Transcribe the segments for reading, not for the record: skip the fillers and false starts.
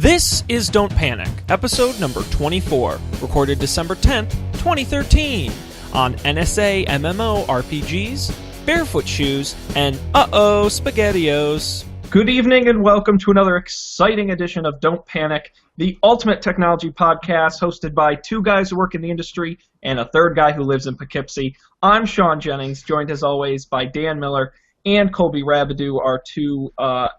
This is Don't Panic, episode number 24, recorded December 10th, 2013, on NSA MMORPGs, Barefoot Shoes, and SpaghettiOs. Good evening and welcome to another exciting edition of Don't Panic, the ultimate technology podcast hosted by two guys who work in the industry and a third guy who lives in Poughkeepsie. I'm Sean Jennings, joined as always by Dan Miller and Colby Rabidou, our two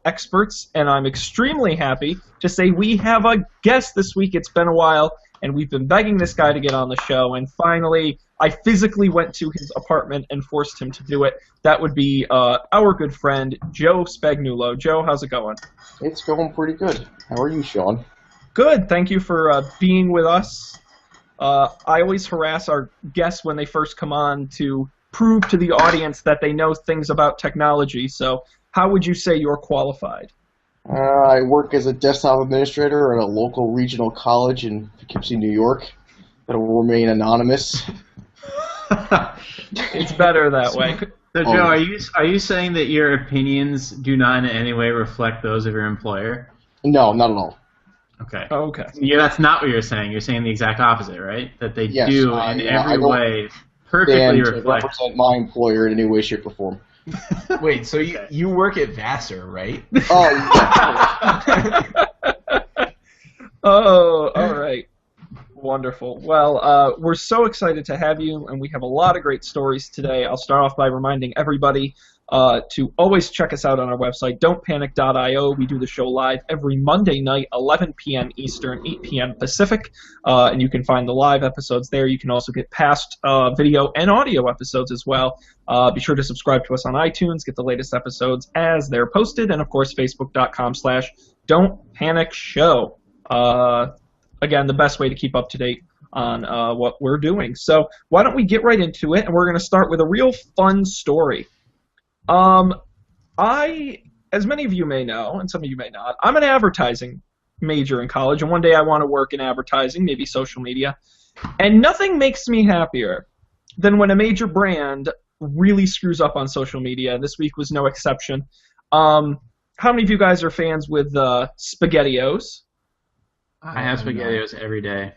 experts, and I'm extremely happy to say we have a guest this week. It's been a while, and we've been begging this guy to get on the show, and finally I physically went to his apartment and forced him to do it. That would be our good friend, Joe Spagnuolo. Joe, how's it going? It's going pretty good. How are you, Sean? Good. Thank you for being with us. I always harass our guests when they first come on to prove to the audience that they know things about technology. So how would you say you're qualified? I work as a desktop administrator at a local regional college in Poughkeepsie, New York. That'll remain anonymous. It's better that way. So, Joe, are you saying that your opinions do not in any way reflect those of your employer? No, not at all. Okay. Oh, okay. Yeah, that's not what you're saying. You're saying the exact opposite, right? That they do in every way perfectly reflect. Represent my employer in any way, shape, or form. Wait, so you work at Vassar, right? Oh, yeah. Oh, all right. Wonderful. Well, we're so excited to have you, and we have a lot of great stories today. I'll start off by reminding everybody to always check us out on our website, don'tpanic.io. We do the show live every Monday night, 11 p.m. Eastern, 8 p.m. Pacific, and you can find the live episodes there. You can also get past video and audio episodes as well. Be sure to subscribe to us on iTunes, get the latest episodes as they're posted, and of course, facebook.com/don'tpanicshow. Again, the best way to keep up to date on what we're doing. So why don't we get right into it, and we're going to start with a real fun story. As many of you may know, and some of you may not, I'm an advertising major in college, and one day I want to work in advertising, maybe social media, and nothing makes me happier than when a major brand really screws up on social media, and this week was no exception. How many of you guys are fans with SpaghettiOs? I have SpaghettiOs every day.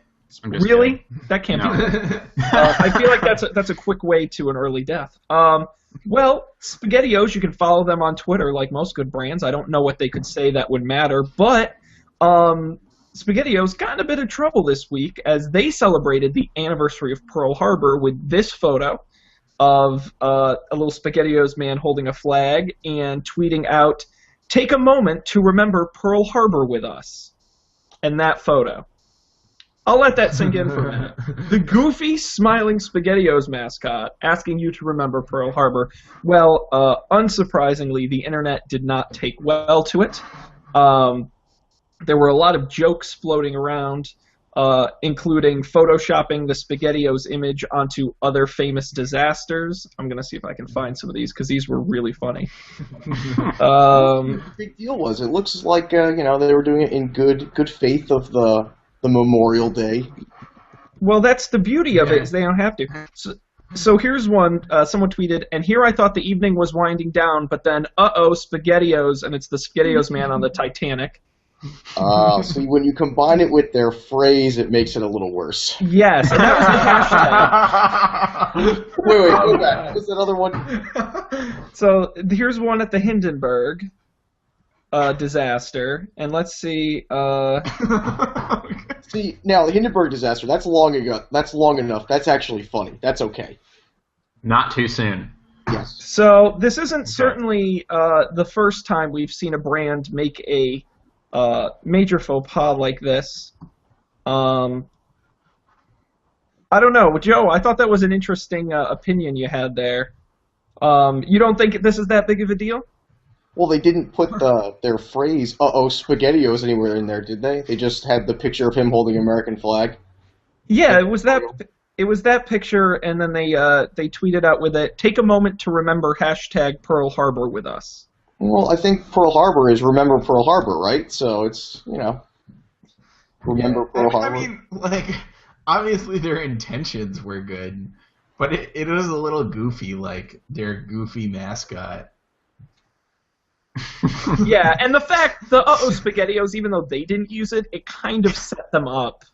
Really? Kidding. That can't be good. I feel like that's a quick way to an early death. Well, SpaghettiOs, you can follow them on Twitter like most good brands. I don't know what they could say that would matter, but SpaghettiOs got in a bit of trouble this week as they celebrated the anniversary of Pearl Harbor with this photo of a little SpaghettiOs man holding a flag and tweeting out, "Take a moment to remember Pearl Harbor with us." And that photo. I'll let that sink in for a minute. The goofy, smiling SpaghettiOs mascot asking you to remember Pearl Harbor. Well, unsurprisingly, the internet did not take well to it. There were a lot of jokes floating around, including photoshopping the SpaghettiOs image onto other famous disasters. I'm going to see if I can find some of these, because these were really funny. The big deal was, it looks like they were doing it in good faith of the Memorial Day. Well, that's the beauty of it, is they don't have to. So here's one. Someone tweeted, "And here I thought the evening was winding down, but then, SpaghettiOs," and it's the SpaghettiOs man on the Titanic. So when you combine it with their phrase, it makes it a little worse. Yes, and that was the hashtag. Wait, go back. What was that other one? So here's one at the Hindenburg disaster, and let's see. See, now the Hindenburg disaster, that's long ago. That's long enough. That's actually funny. That's okay. Not too soon. Yes. So this isn't certainly the first time we've seen a brand make a major faux pas like this. I don't know, Joe. I thought that was an interesting opinion you had there. You don't think this is that big of a deal? Well, they didn't put their phrase SpaghettiOs anywhere in there, did they? They just had the picture of him holding an American flag. Yeah, it was that picture, and then they tweeted out with it, "Take a moment to remember #Pearl Harbor with us." Well, I think Pearl Harbor is remember Pearl Harbor, right? So it's, remember Pearl Harbor. I mean, obviously their intentions were good, but it was a little goofy, like their goofy mascot. Yeah, and the fact the SpaghettiOs, even though they didn't use it, it kind of set them up.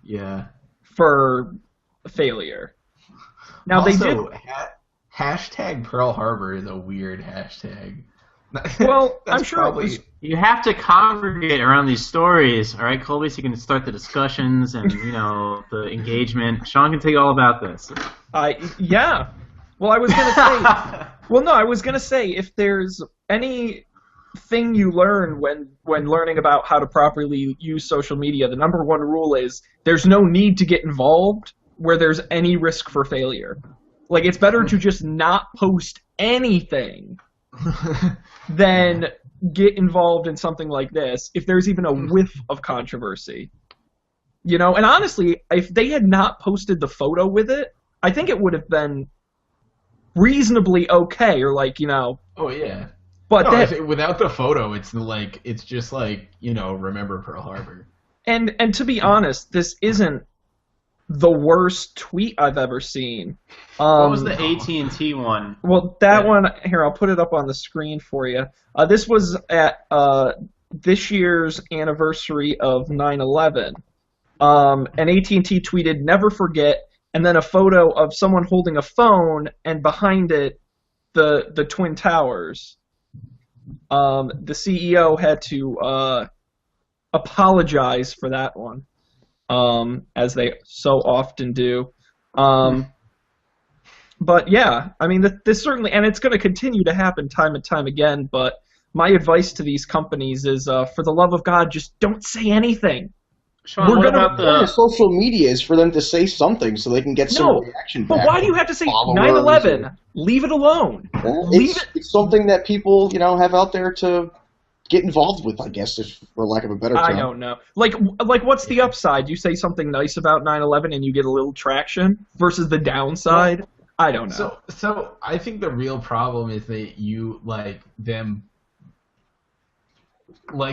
Yeah. For failure. Now also, they did. Hashtag Pearl Harbor is a weird hashtag. Well, I'm sure probably... You have to congregate around these stories, all right, Colby, so you can start the discussions and, the engagement. Sean can tell you all about this. Yeah. Well, I was going to say... Well, no, I was going to say, if there's anything you learn when learning about how to properly use social media, the number one rule is there's no need to get involved where there's any risk for failure. Like, it's better to just not post anything than get involved in something like this if there's even a whiff of controversy. And honestly, if they had not posted the photo with it, I think it would have been reasonably okay, or Oh, yeah. But without the photo, it's just remember Pearl Harbor. And to be honest, this isn't the worst tweet I've ever seen. What was the AT&T one? Well, that one, here, I'll put it up on the screen for you. This was at this year's anniversary of 9/11. And AT&T tweeted, "Never forget," and then a photo of someone holding a phone, and behind it, the Twin Towers. The CEO had to apologize for that one. As they so often do. But yeah, I mean, this certainly, and it's going to continue to happen time and time again, but my advice to these companies is, for the love of God, just don't say anything. Sean, what about the social media is for them to say something so they can get some reaction back. But why do you have to say 9/11? Leave it alone. It's something that people, have out there to get involved with, I guess, for lack of a better term. I don't know. Like what's the upside? You say something nice about 9/11 and you get a little traction versus the downside? Well, I don't know. So I think the real problem is that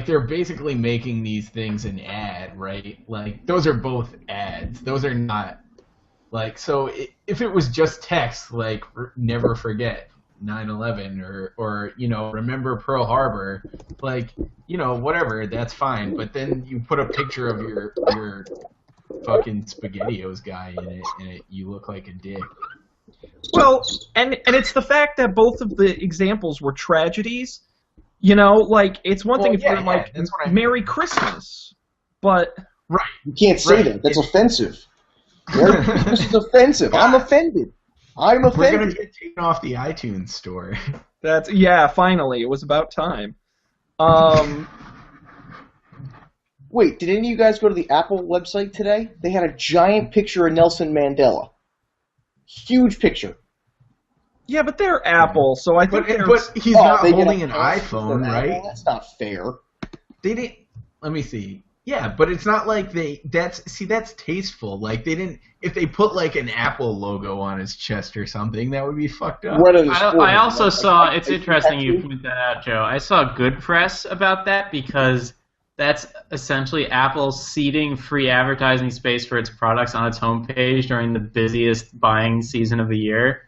they're basically making these things an ad, right? Like, those are both ads. Those are not, so if it was just text, never forget 9/11 or remember Pearl Harbor, whatever, that's fine. But then you put a picture of your fucking SpaghettiOs guy in it, and you look like a dick. Well, and it's the fact that both of the examples were tragedies. It's one thing if you're Merry Christmas, but right, you can't say that. That's offensive. Merry Christmas is offensive. I'm offended. We're gonna get taken off the iTunes store. Finally, it was about time. Wait, did any of you guys go to the Apple website today? They had a giant picture of Nelson Mandela. Huge picture. Yeah, but they're Apple, so I think but he's not holding an iPhone, right? That's not fair. They didn't. Let me see. Yeah, but it's not like that's tasteful. Like, they didn't. If they put an Apple logo on his chest or something, that would be fucked up. I also saw. It's interesting you point that out, Joe. I saw good press about that because that's essentially Apple ceding free advertising space for its products on its homepage during the busiest buying season of the year.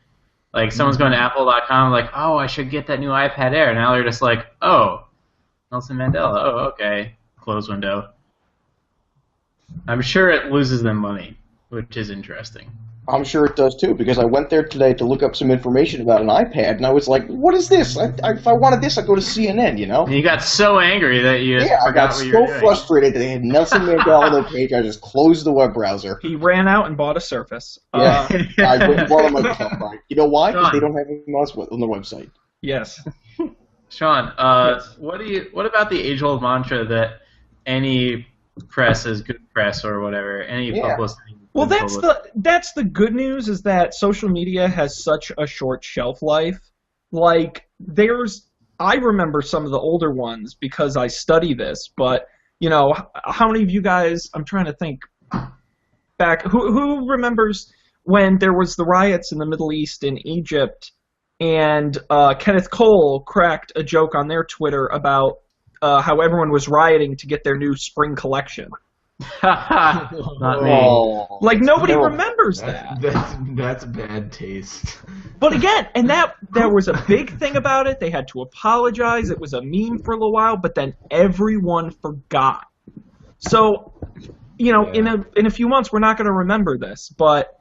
Like, someone's going to Apple.com, oh, I should get that new iPad Air. Now they're just oh, Nelson Mandela. Oh, okay. Close window. I'm sure it loses them money, which is interesting. I'm sure it does too, because I went there today to look up some information about an iPad, and I was like, what is this? If I wanted this, I'd go to CNN, And you got so angry that you forgot what you were doing. I got so frustrated that they had Nelson Mandela on their page, I just closed the web browser. He ran out and bought a Surface. Yeah, I went and bought him a cup. You know why? Because they don't have anything else on their website. Yes. Sean, what about the age-old mantra that any press is good press or whatever? Any publicity. Well, that's the good news, is that social media has such a short shelf life. I remember some of the older ones because I study this, but how many of you guys? I'm trying to think back. Who remembers when there was the riots in the Middle East in Egypt, and Kenneth Cole cracked a joke on their Twitter about how everyone was rioting to get their new spring collection. Not me. Oh, Like nobody terrible. remembers that. That's bad taste. But again, and there was a big thing about it. They had to apologize. It was a meme for a little while, but then everyone forgot. So, in a few months, we're not going to remember this, but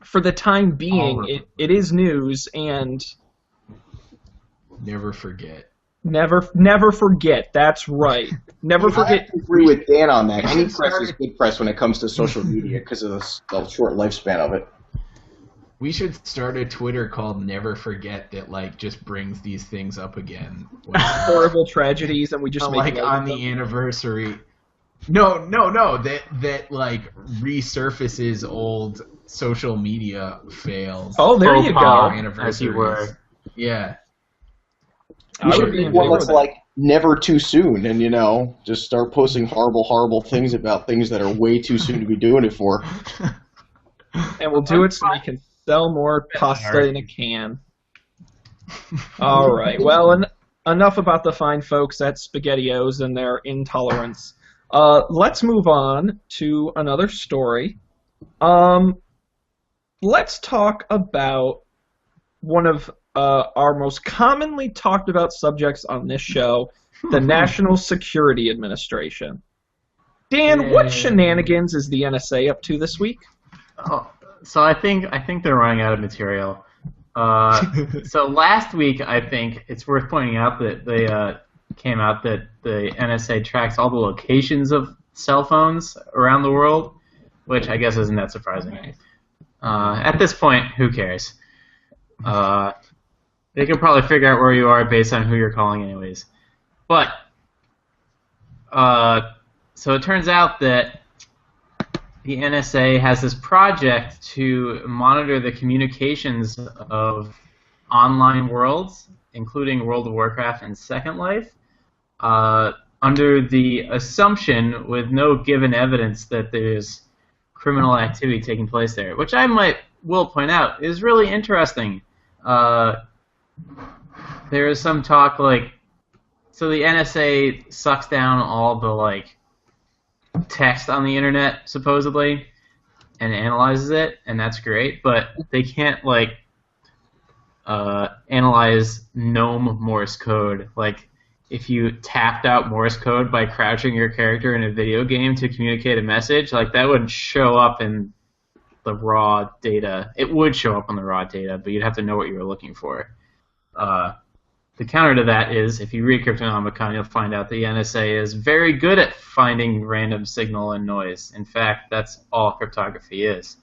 for the time being, it is news, and Never forget. never forget. That's right. Never forget. I agree with Dan on that. Any press is good press when it comes to social media because of the short lifespan of it. We should start a Twitter called Never Forget that just brings these things up again. Horrible tragedies, and we just make on the anniversary. No. That resurfaces old social media fails. Oh, there you go. As you were. Yeah. We should be one that's never too soon, and just start posting horrible things about things that are way too soon to be doing it for. And we'll do it so we can sell more pasta in a can. All right. Well, enough about the fine folks at SpaghettiOs and their intolerance. Let's move on to another story. Let's talk about one of our most commonly talked about subjects on this show, the National Security Administration. Dan, what shenanigans is the NSA up to this week? Oh, so I think they're running out of material. So last week, I think it's worth pointing out that they came out that the NSA tracks all the locations of cell phones around the world, which I guess isn't that surprising. At this point, who cares? They can probably figure out where you are based on who you're calling anyways. But, so it turns out that the NSA has this project to monitor the communications of online worlds, including World of Warcraft and Second Life, under the assumption, with no given evidence, that there's criminal activity taking place there, which I will point out is really interesting. There is some talk so the NSA sucks down all the text on the internet supposedly and analyzes it, and that's great, but they can't analyze GNOME Morse code. If you tapped out Morse code by crouching your character in a video game to communicate a message, that would show up in the raw data. It would show up on the raw data, but you'd have to know what you were looking for. The counter to that is, if you read Cryptonomicon, you'll find out the NSA is very good at finding random signal and noise. In fact, that's all cryptography is.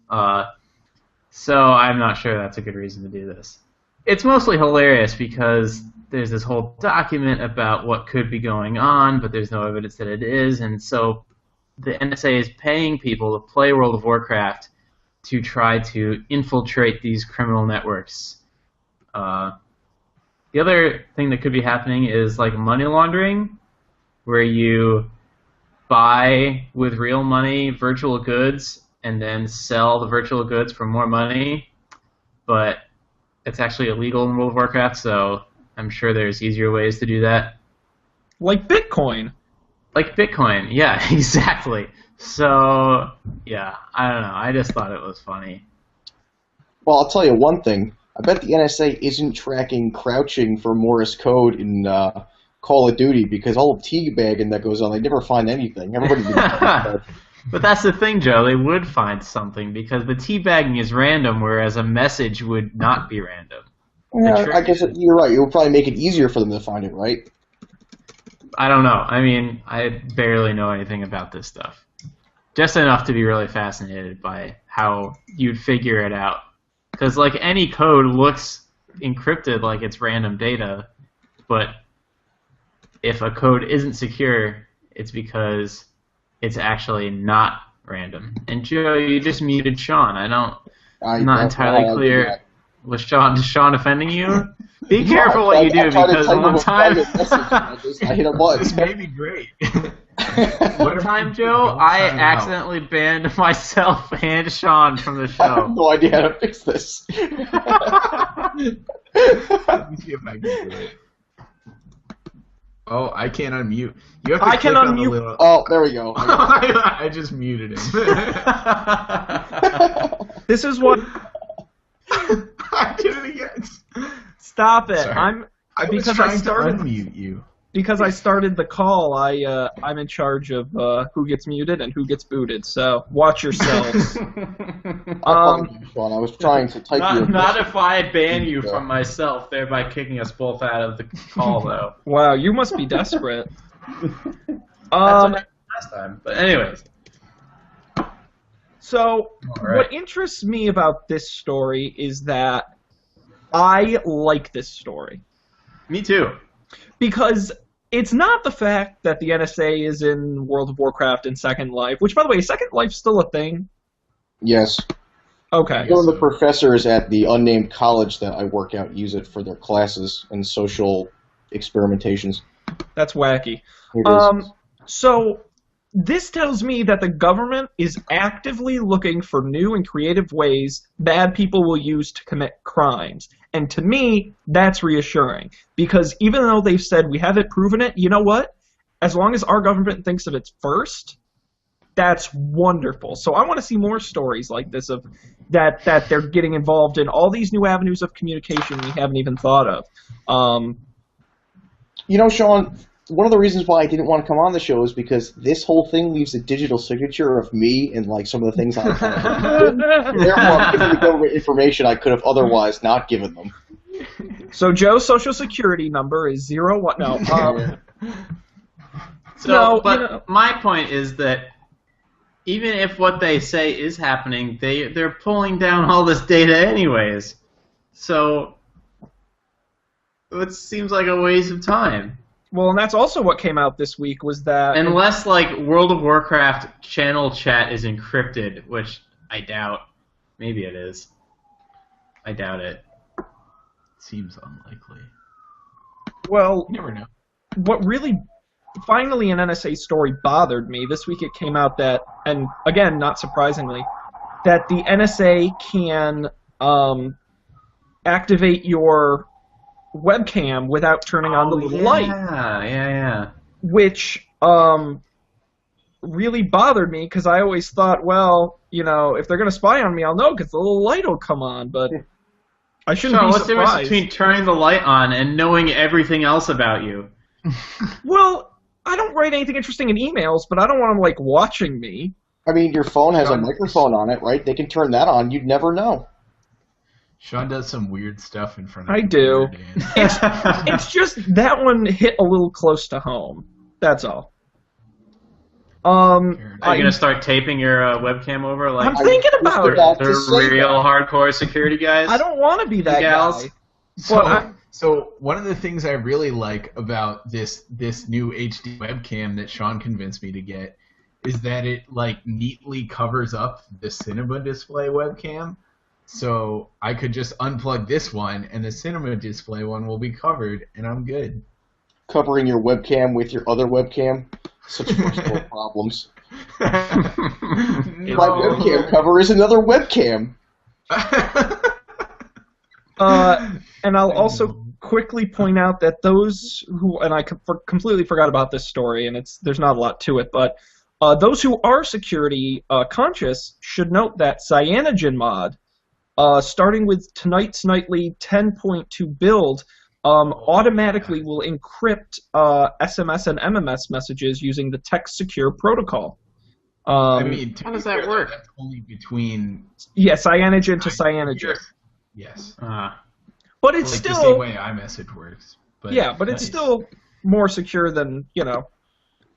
So I'm not sure that's a good reason to do this. It's mostly hilarious because there's this whole document about what could be going on, but there's no evidence that it is, and so the NSA is paying people to play World of Warcraft to try to infiltrate these criminal networks. The other thing that could be happening is money laundering, where you buy with real money virtual goods and then sell the virtual goods for more money, but it's actually illegal in World of Warcraft, so I'm sure there's easier ways to do that. Like Bitcoin. Like Bitcoin, yeah, exactly. So, yeah, I don't know. I just thought it was funny. Well, I'll tell you one thing. I bet the NSA isn't tracking crouching for Morse code in Call of Duty because all the teabagging that goes on, they never find anything. Everybody. But that's the thing, Joe. They would find something because the teabagging is random, whereas a message would not be random. Yeah, I guess you're right. It would probably make it easier for them to find it, right? I don't know. I mean, I barely know anything about this stuff. Just enough to be really fascinated by how you'd figure it out. Because, any code looks encrypted like it's random data, but if a code isn't secure, it's because it's actually not random. And Joe, you just muted Sean. I'm not entirely clear. Does Sean offending you? Be careful what you do, because one time... I hit a button. This may be great. One time, Joe, I accidentally banned myself and Sean from the show. I have no idea how to fix this. Let me see if I can do it. Oh, I can't unmute. You have to I can click on the unmute. little... Oh, there we go. I just muted him. This is what. I did it again. Stop it! Sorry. I was because trying I started to unmute you. because I started the call. I'm in charge of who gets muted and who gets booted. So watch yourselves. Sean, I was trying to type you. Not if I ban you from myself, thereby kicking us both out of the call, though. Wow, you must be desperate. That's what happened last time. But anyways. So right. What interests me about this story is that I like this story. Me too. Because it's not the fact that the NSA is in World of Warcraft and Second Life, which, by the way, is Second Life still a thing? Yes. Okay. One of the professors at the unnamed college that I work at use it for their classes and social experimentations. That's wacky. It is. So this tells me that the government is actively looking for new and creative ways bad people will use to commit crimes. And to me, that's reassuring. Because even though they've said we haven't proven it, you know what? As long as our government thinks of it first, that's wonderful. So I want to see more stories like this of that they're getting involved in all these new avenues of communication we haven't even thought of. You know, Sean, one of the reasons why I didn't want to come on the show is because this whole thing leaves a digital signature of me and like some of the things I've done. Therefore, I'm giving the government information I could have otherwise not given them. So Joe's social security number is 01. No. My point is that even if what they say is happening, they're pulling down all this data anyways. So it seems like a waste of time. Well, and that's also what came out this week was that... Unless, like, World of Warcraft channel chat is encrypted, which I doubt. Maybe it is. I doubt it. Seems unlikely. Well, You never know. what really... Finally, an NSA story bothered me. This week it came out that, and again, not surprisingly, that the NSA can activate your webcam without turning on the little light. Yeah. Which really bothered me because I always thought, well, you know, if they're going to spy on me, I'll know because the little light will come on, but I shouldn't be what's the difference surprised. between turning the light on and knowing everything else about you? Well, I don't write anything interesting in emails, but I don't want them, like, watching me. I mean, your phone has a microphone on it, right? They can turn that on. You'd never know. Sean does some weird stuff in front of I the do. computer, It's just that one hit a little close to home. That's all. Are you going to start taping your webcam over? Like, I'm thinking about it. They're real hardcore security guys? I don't want to be that gals. guy. So one of the things I really like about this new HD webcam that Sean convinced me to get is that it like neatly covers up the cinema display webcam. So I could just unplug this one and the cinema display one will be covered and I'm good. Covering your webcam with your other webcam, such first world problems. My webcam cover is another webcam. And I'll also quickly point out that those who, and I completely forgot about this story, and there's not a lot to it, but those who are security conscious should note that CyanogenMod, starting with tonight's nightly 10.2 build, automatically will encrypt SMS and MMS messages using the text secure protocol. I mean, how does that work? That's only between cyanogen to cyanogen. Yes. But it's like still the same way iMessage works. But but it's still more secure than,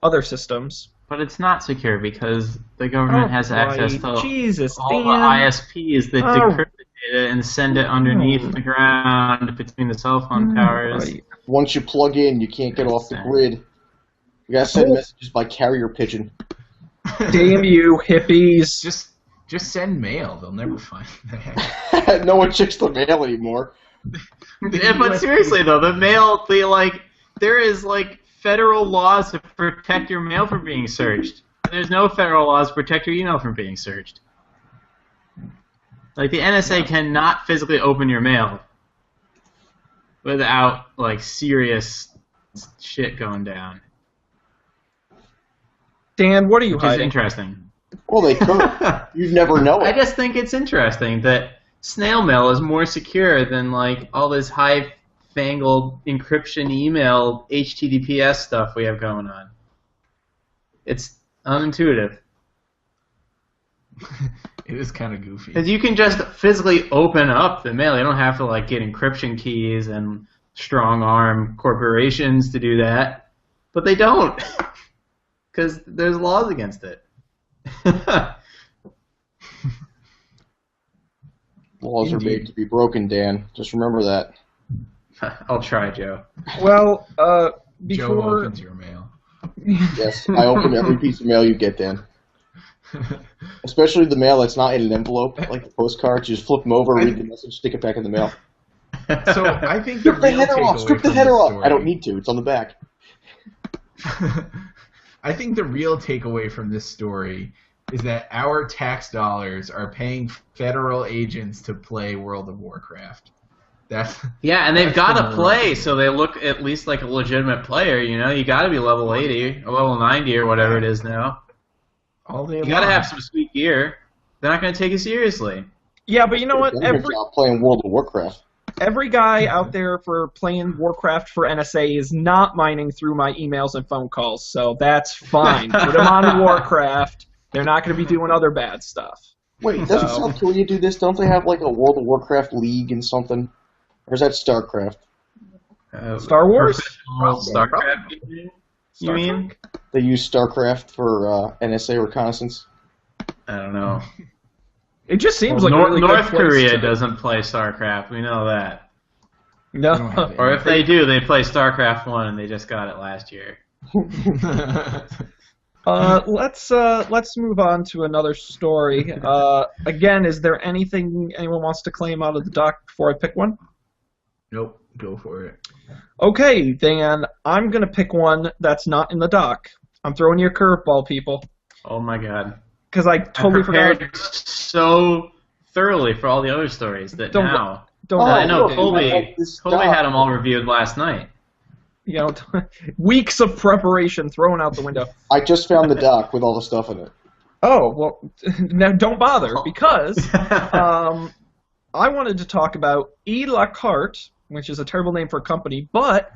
other systems. But it's not secure because the government has access to all the ISPs that decrypt the data and send it underneath the ground between the cell phone towers. Right. Once you plug in, you can't get off the grid. You gotta send messages by carrier pigeon. Damn you, hippies. Just send mail. They'll never find that. No one checks the mail anymore. Yeah, but seriously though, the mail, there is federal laws to protect your mail from being searched. There's no federal laws to protect your email from being searched. Like the NSA cannot physically open your mail without serious shit going down. Dan, what are you Which is hiding? interesting. Well, they could. You'd never know I it. just think it's interesting that snail mail is more secure than like all this high-fangled encryption email HTTPS stuff we have going on. It's unintuitive. It is kind of goofy. Because you can just physically open up the mail. You don't have to like get encryption keys and strong-arm corporations to do that. But they don't. Because there's laws against it. Laws are made to be broken, Dan. Just remember that. I'll try, Joe. Well, Joe before opens your mail. Yes, I open every piece of mail you get, Dan. Especially the mail that's not in an envelope, like the postcards. You just flip them over, read the message, stick it back in the mail. So I think the Strip the real header off! takeaway Strip the from header this off! story- I don't need to. It's on the back. I think the real takeaway from this story is that our tax dollars are paying federal agents to play World of Warcraft. That's Yeah, and they've That's got the to moral. play, so they look at least like a legitimate player. You know, you got to be level 80 or level 90 or whatever it is now. all day You long. got to have some sweet gear. They're not going to take you seriously. yeah, but you know what? Good job playing World of Warcraft. Every guy out there for playing Warcraft for NSA is not mining through my emails and phone calls, so that's fine. Put them on Warcraft. They're not going to be doing other bad stuff. Wait, doesn't South Korea do this? Don't they have like a World of Warcraft league and something? Or is that StarCraft? Star Wars? Professional StarCraft, you Star mean? Trek? They use StarCraft for NSA reconnaissance. I don't know. It just seems Well, like a really good North place Korea to- doesn't play StarCraft. We know that. No. They don't have it. Or if they do, they play StarCraft 1 and they just got it last year. Let's move on to another story. Again, is there anything anyone wants to claim out of the doc before I pick one? Nope, go for it. Okay, then I'm gonna pick one that's not in the doc. I'm throwing you a curveball, people, Oh my god. because I totally I prepared forgot. so thoroughly for all the other stories that Don't- now... Don't I know, look, I Colby have this had them all doc. reviewed last night. you know, weeks of preparation thrown out the window. I just found the doc with all the stuff in it. Oh well, now don't bother because I wanted to talk about E La Carte, which is a terrible name for a company, but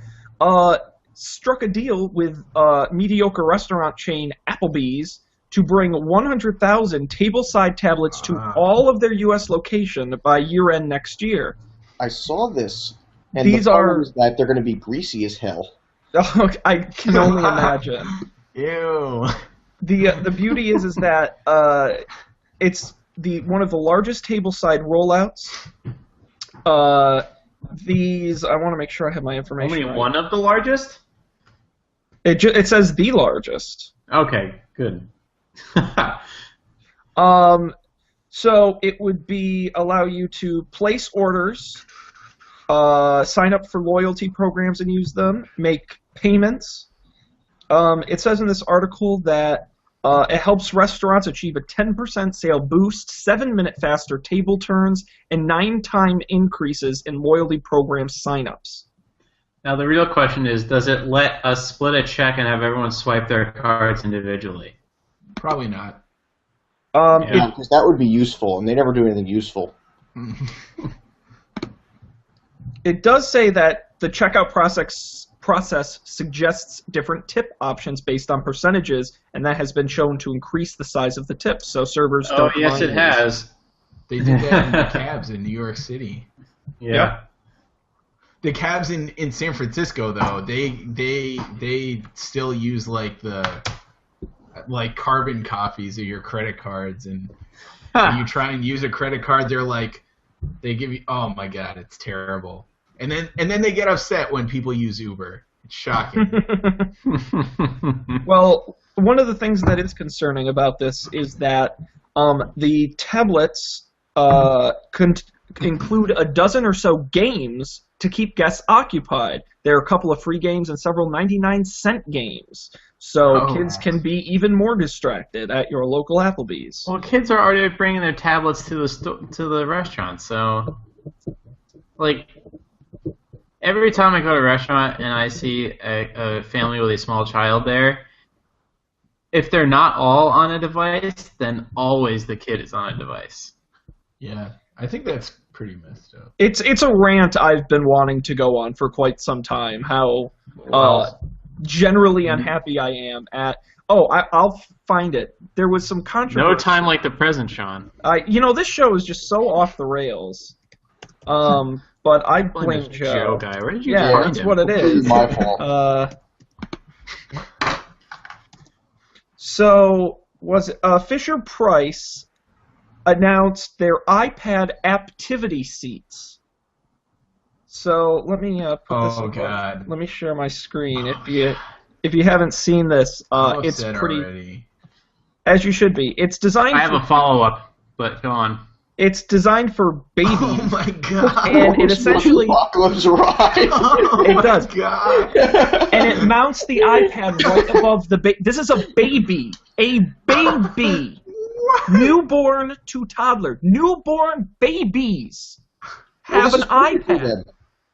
struck a deal with mediocre restaurant chain Applebee's to bring 100,000 tableside tablets to all of their U.S. location by year-end next year. I saw this, and These the problem are- is that they're going to be greasy as hell. I can only imagine. Ew. The beauty is that it's one of the largest tableside rollouts. These I want to make sure I have my information. Only right. one of the largest? It says the largest. Okay, good. So it would allow you to place orders, sign up for loyalty programs and use them, make payments. It says in this article that it helps restaurants achieve a 10% sale boost, 7-minute faster table turns, and 9-time increases in loyalty program signups. Now the real question is, does it let us split a check and have everyone swipe their cards individually? Probably not. Yeah. Because that would be useful, and they never do anything useful. It does say that the checkout process suggests different tip options based on percentages, and that has been shown to increase the size of the tip, so servers Oh, don't yes, mind it these. has. They did that in the cabs in New York City. Yeah. Yep. The cabs in San Francisco, though, they still use like carbon copies of your credit cards, and when you try and use a credit card, they give you, oh my god, it's terrible. And then they get upset when people use Uber. It's shocking. Well, one of the things that is concerning about this is that the tablets include a dozen or so games to keep guests occupied. There are a couple of free games and several 99-cent games, so kids can be even more distracted at your local Applebee's. Well, kids are already bringing their tablets to the restaurant, so like every time I go to a restaurant and I see a family with a small child there, if they're not all on a device, then always the kid is on a device. Yeah, I think that's pretty messed up. It's a rant I've been wanting to go on for quite some time. How generally unhappy I am at. Oh, I'll find it. There was some controversy. No time like the present, Sean. This show is just so off the rails. But I blame Joe. Guy. Where did you Yeah, find that's him? what it is. My fault. So Fisher-Price announced their iPad Aptivity seats. So let me put this. Oh God! Let me share my screen. If you haven't seen this, it's pretty. Already. As you should be. It's designed. I have a follow-up, but go on. It's designed for babies. Oh my God! And it essentially. Apocalypse Ride. Oh It does. my God. And it mounts the iPad right above the This is a baby. A baby. What? Newborn to toddler. Newborn babies have an iPad.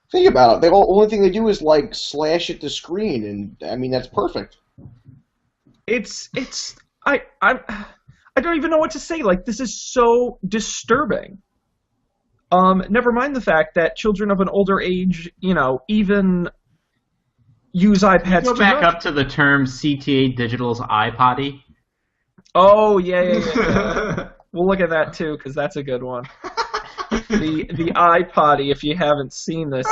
Think about it. The only thing they do is like slash at the screen, and I mean that's perfect. I don't even know what to say. Like, this is so disturbing. Never mind the fact that children of an older age, even use iPads. Go back up to the term CTA Digital's iPoddy. Oh yeah. We'll look at that too, because that's a good one. The iPoddy. If you haven't seen this,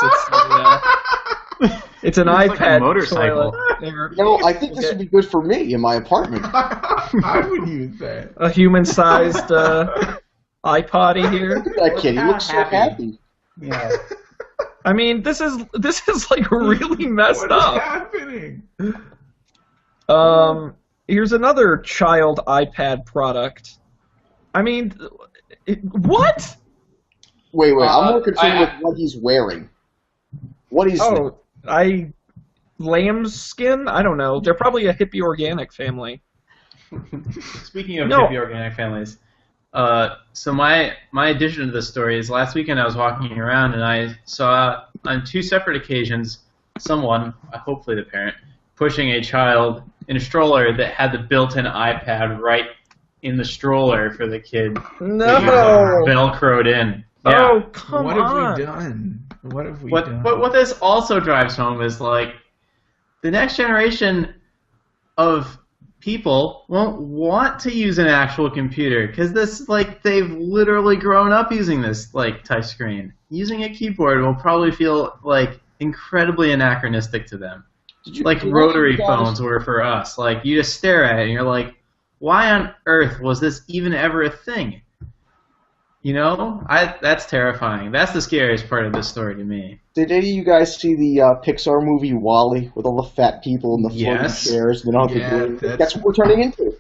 it's an iPad like a motorcycle. toilet. I think this would be good for me in my apartment. I would use that. A human-sized iPoddy here. Look at that kid. He looks so happy. Yeah. I mean, this is like really messed up. What is happening? Here's another child iPad product. I mean, what? Wait. I'm more concerned with what he's wearing. What is? Lamb's skin? I don't know. They're probably a hippie organic family. Speaking of hippie organic families, so my addition to this story is last weekend I was walking around and I saw on two separate occasions someone, hopefully the parent, pushing a child in a stroller that had the built-in iPad right in the stroller for the kid. No. Velcroed in. Yeah. Oh, come What on. have we done? What have we done? But what this also drives home is like the next generation of people won't want to use an actual computer because they've literally grown up using this touch screen. Using a keyboard will probably feel like incredibly anachronistic to them. Like rotary phones were for us. Like you just stare at it and you're like, why on earth was this even ever a thing? That's terrifying. That's the scariest part of this story to me. Did any of you guys see the Pixar movie WALL-E with all the fat people in the floating chairs? That's what we're turning into.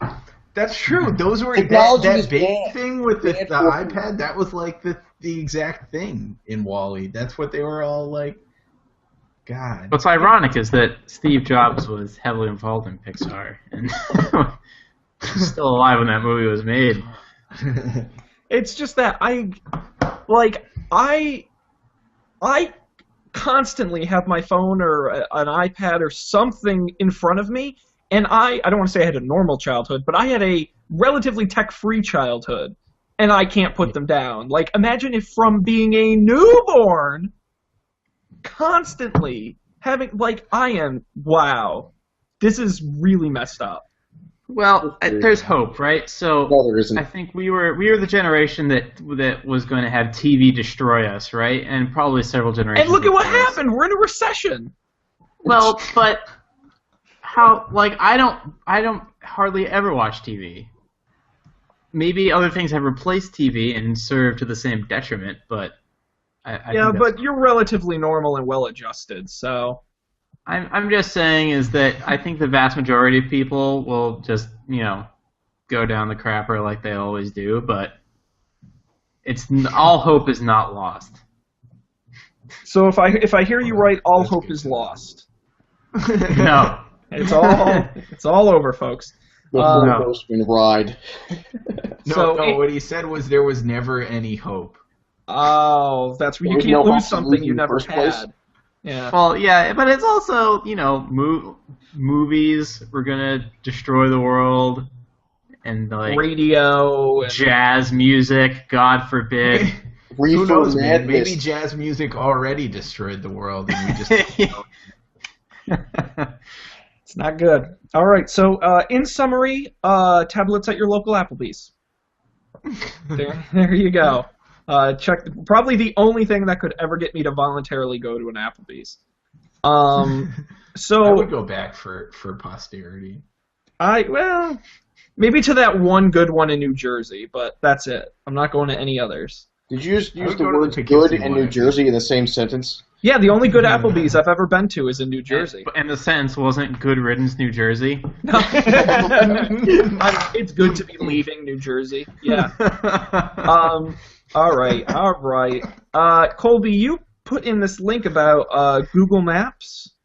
That's true. Those were Technology that is big bad. thing with the Bad for iPad. That was like the exact thing in WALL-E. That's what they were all like. God. What's ironic is that Steve Jobs was heavily involved in Pixar and he's still alive when that movie was made. It's just that I constantly have my phone or an iPad or something in front of me, and I don't want to say I had a normal childhood, but I had a relatively tech-free childhood, and I can't put them down. Like, imagine if from being a newborn, constantly having, wow, this is really messed up. Well, there's hope, right? So No, there isn't. I think we were the generation that was going to have TV destroy us, right? And probably several generations. And look at what before us. happened. We're in a recession. Well, but how? I don't hardly ever watch TV. Maybe other things have replaced TV and served to the same detriment, but I think but you're relatively normal and well-adjusted, so... I'm just saying is that I think the vast majority of people will just, go down the crapper like they always do, but all hope is not lost. So if I hear you right, all hope is lost. No. It's all over, folks. The Postman ride. What he said was there was never any hope. Oh, that's where you can't lose something you never had. Yeah. Well, yeah, but it's also, you know, movies were gonna destroy the world, and like Radio. And... jazz music, God forbid. Who knows, man? Madness. Maybe jazz music already destroyed the world, and we just It's not good. All right, so in summary, tablets at your local Applebee's. There you go. Check. Probably the only thing that could ever get me to voluntarily go to an Applebee's. So I would go back for posterity. Well, maybe to that one good one in New Jersey, but that's it. I'm not going to any others. Did you just use would the go to words the good Poughkeepsie and one, New I Jersey in the same sentence? Yeah, the only good Applebee's I've ever been to is in New Jersey. And the sentence wasn't "Good riddance, New Jersey." No. It's good to be leaving New Jersey. Yeah. All right. Colby, you put in this link about Google Maps.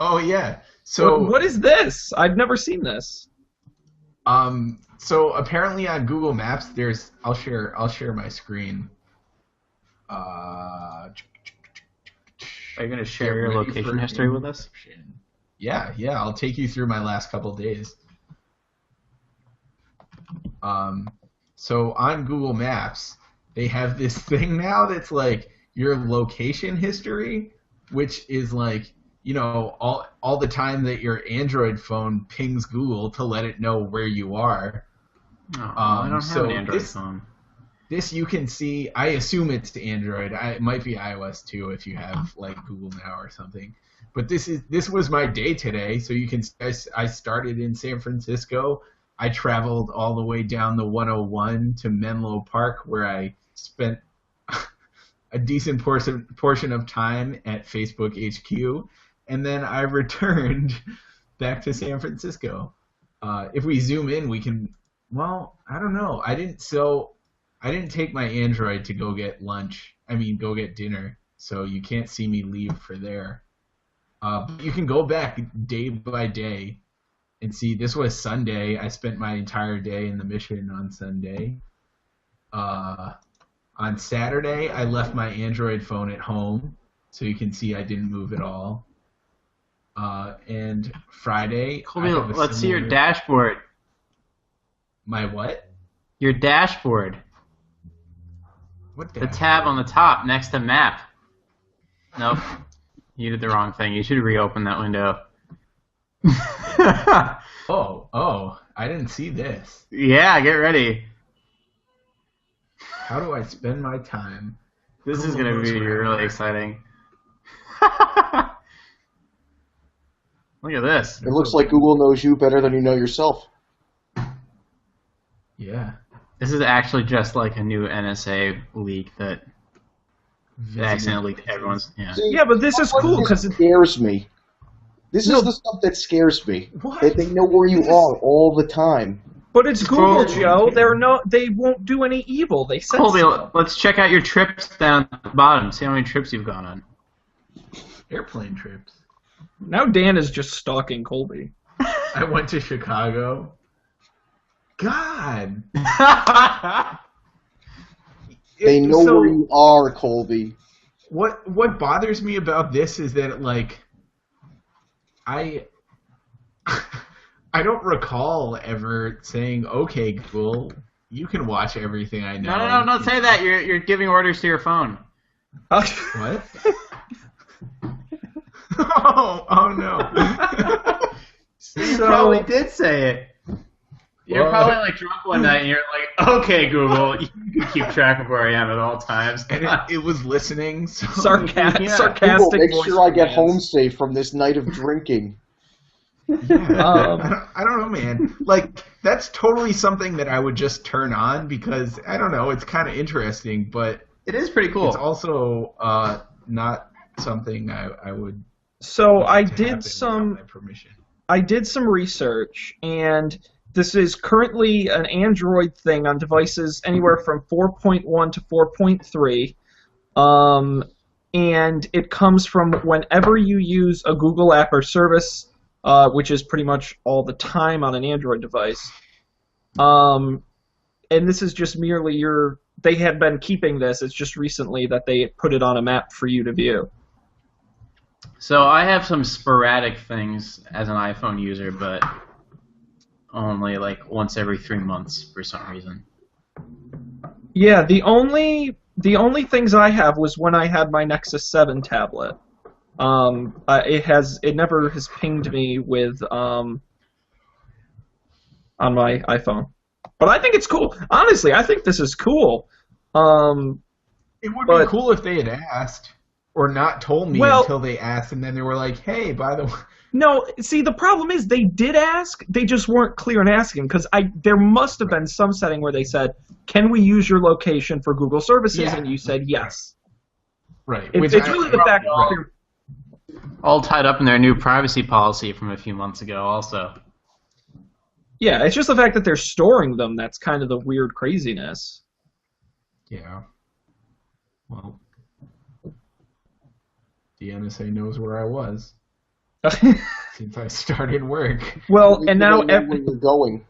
Oh yeah. So what is this? I've never seen this. So apparently on Google Maps, there's I'll share my screen. Are you going to share your location history with us? Yeah, I'll take you through my last couple days. So on Google Maps, they have this thing now that's like your location history, which is like, you know, all the time that your Android phone pings Google to let it know where you are. Oh, I don't have an Android phone. This you can see. I assume it's to Android. It might be iOS too if you have like Google Now or something. But this was my day today. So you can. I started in San Francisco. I traveled all the way down the 101 to Menlo Park, where I spent a decent portion of time at Facebook HQ, and then I returned back to San Francisco. If we zoom in, we can. Well, I don't know. I didn't take my Android to go get lunch. Go get dinner. So you can't see me leave for there. But you can go back day by day and see. This was Sunday. I spent my entire day in the Mission on Sunday. On Saturday, I left my Android phone at home, so you can see I didn't move at all. And Friday, Colby, let's see your dashboard. My what? Your dashboard. What the tab on the top next to map. Nope. You did the wrong thing. You should reopen that window. Oh, I didn't see this. Yeah, get ready. How do I spend my time? This is going to be really exciting. Look at this. It looks like Google knows you better than you know yourself. Yeah. This is actually just like a new NSA leak that accidentally leaked everyone's. Yeah. See, yeah, but this is cool because it scares me. This is the stuff that scares me. What? That they know where you are all the time. But it's Google, Joe. They won't do any evil. They said Colby, so. let's check out your trips down at the bottom. See how many trips you've gone on. Airplane trips. Now Dan is just stalking Colby. I went to Chicago. God. They know where you are, Colby. What bothers me about this is that, like, I don't recall ever saying, "Okay, Google, you can watch everything I know." No, don't say that. You're giving orders to your phone. What? oh no. You probably did say it. You're probably like drunk one night and you're like, "Okay, Google, you can keep track of where I am at all times." And it was listening. So sarcastic Google, make voice sure I get commands. home safe from this night of drinking. Yeah. I don't know, man. Like, that's totally something that I would just turn on because, I don't know, it's kind of interesting, but It is pretty cool. it's also not something I would. So I to did happen some. without my permission. I did some research, and this is currently an Android thing on devices anywhere from 4.1 to 4.3. And it comes from whenever you use a Google app or service, which is pretty much all the time on an Android device. And this is just merely they had been keeping this. It's just recently that they put it on a map for you to view. So I have some sporadic things as an iPhone user, but only like once every 3 months for some reason. Yeah, the only things I have was when I had my Nexus 7 tablet. It never has pinged me with on my iPhone. But I think it's cool. Honestly, I think this is cool. It would be cool if they had asked, or not told me until they asked, and then they were like, "Hey, by the way." No, see, the problem is they did ask, they just weren't clear in asking, because there must have been some setting where they said, "Can we use your location for Google services?" Yeah. And you said yes. Right. It's really the fact that they're all tied up in their new privacy policy from a few months ago also. Yeah, it's just the fact that they're storing them that's kind of the weird craziness. Yeah. Well, the NSA knows where I was since I started work. Well, and now they know where you're going.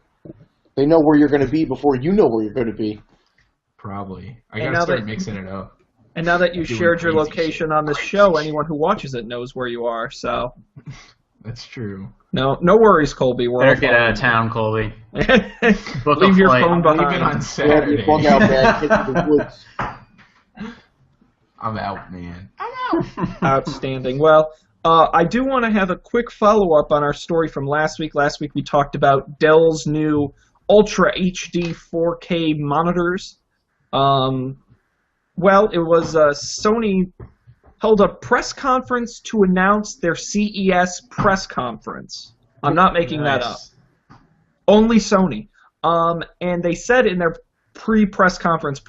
They know where you're going to be before you know where you're going to be. Probably. I got to start mixing it up. And now that you shared your location on this show, anyone who watches it knows where you are, so... That's true. No worries, Colby. We're Better get out of town, Colby. Leave your phone behind. Leaving on Saturday. Bug out back, get to the woods. I'm out, man. Outstanding. Well, I do want to have a quick follow-up on our story from last week. Last week we talked about Dell's new Ultra HD 4K monitors. Well, it was Sony held a press conference to announce their CES press conference. I'm not making that up. Only Sony. And they said in their pre-press conference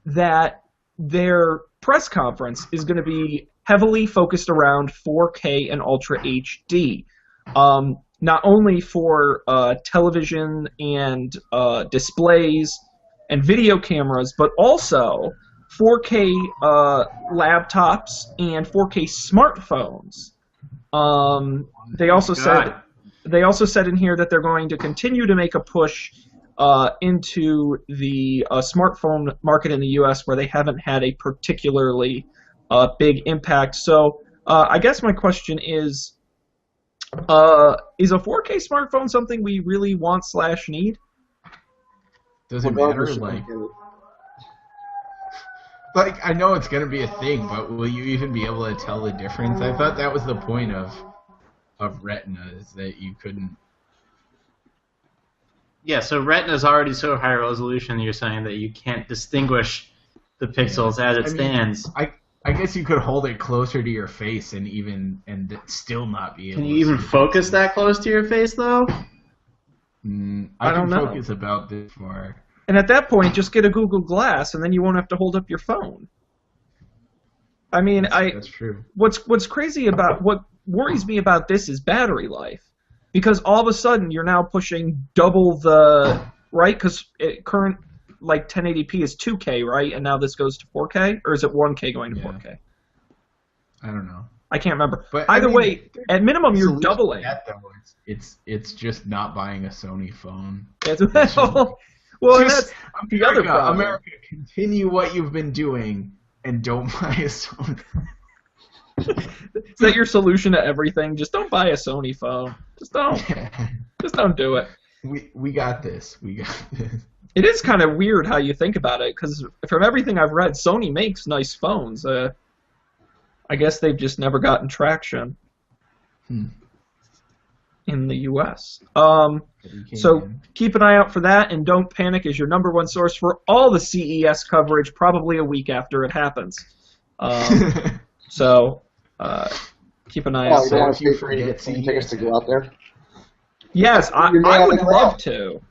that their press conference is going to be heavily focused around 4K and Ultra HD. Not only for television and displays and video cameras, but also 4K laptops and 4K smartphones. They also said in here that they're going to continue to make a push into the smartphone market in the U.S. where they haven't had a particularly big impact. So I guess my question is a 4K smartphone something we really want / need? Does it matter? Like, I know it's going to be a thing, but will you even be able to tell the difference? I thought that was the point of Retina, is that you couldn't... Yeah, so Retina is already so high resolution, you're saying that you can't distinguish the pixels as it stands. I guess you could hold it closer to your face and still not be able to... Can you even focus that close to your face, though? I don't know. Focus about this far. And at that point, just get a Google Glass, and then you won't have to hold up your phone. I mean, that's true. What's crazy about what worries me about this is battery life, because all of a sudden you're now pushing double the right, because current like 1080p is 2K, right, and now this goes to 4K, or is it 1K going to 4K? I don't know. I can't remember. But either way, at minimum you're doubling. It's just not buying a Sony phone. Well, that's the other problem. America, continue what you've been doing and don't buy a Sony phone. Is that your solution to everything? Just don't buy a Sony phone. Just don't. Just don't do it. We got this. We got this. It is kind of weird how you think about it, because from everything I've read, Sony makes nice phones. I guess they've just never gotten traction in the U.S. So keep an eye out for that, and Don't Panic is your #1 source for all the CES coverage, probably a week after it happens. So keep an eye out. You don't want to pay for tickets to go out there? Yes, I would love to.